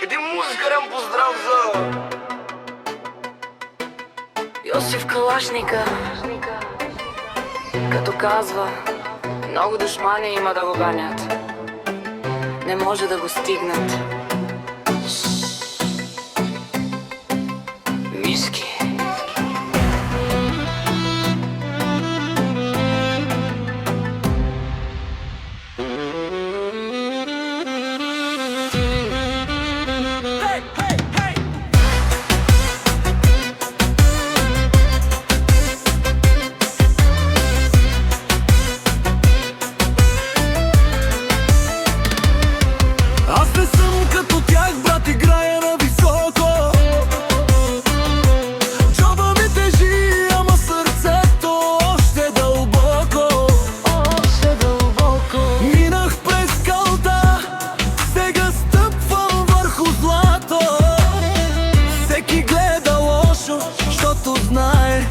Един музикален поздрав за Йосиф Калашника, като казва: много душмани има да го ганят, не може да го стигнат. Мишки. Аз не съм като тях, брат, играя на високо. Джоба ми тежи, ама сърцето още дълбоко. Минах през калта, сега стъпвам върху злато. Всеки гледа лошо, защото знае,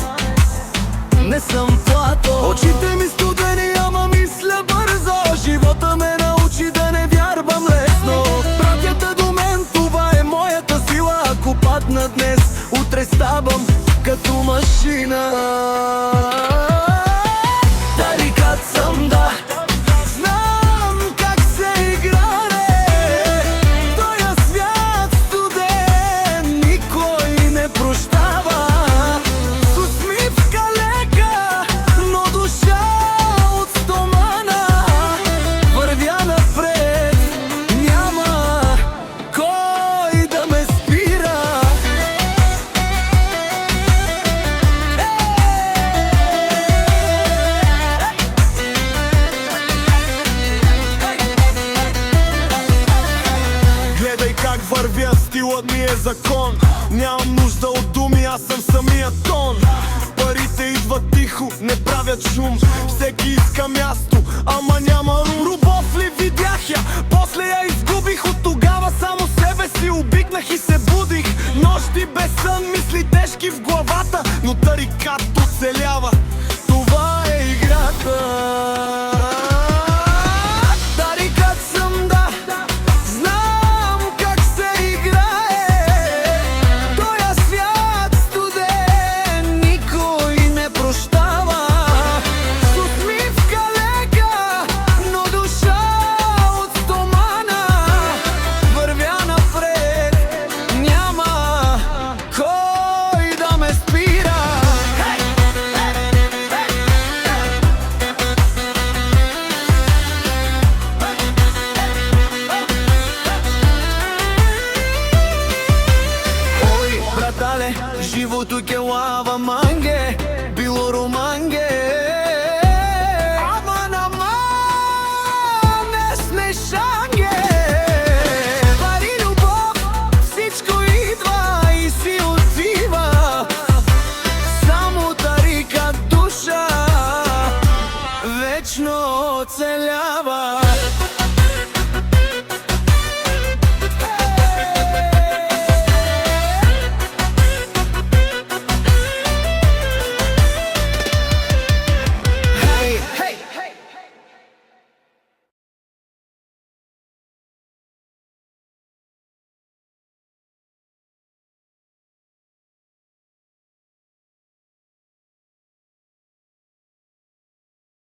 не съм плато. Очите ми студени, ама мисля бързо. Живота ме научи да не вярвам лесно. Пратята до мен, това е моята сила. Ако падна днес, утре ставам като машина. Тарикат съм, да. Знам как се играе. Тоя свят студен никой не прощава. С усмивка лека, но душа от стомана. Вървя напред, няма кой да ме спира. Гледай как вървя, стилът ми е закон. Нямам нужда от думи, аз съм самия тон. Парите идват тихо, не правят шум. Всеки иска място, ама няма рум. Любов ли видях я, после я изгубих. От тогава само себе си обикнах и се будих. Нощи без сън, мисли тежки в главата, но тарикат оцелява. Това е играта. Тарикат съм, да. Знам как се играе. Тоя свят студен никой не прощава. С усмивка лека, но душа от стомана. Вървя напред, няма кой да ме спира. Ой, братале, живото ке лава манге, било романге. Ама не сме шанге. Пари, любов, всичко идва и си отива. Само тарикат душа вечно оцелява.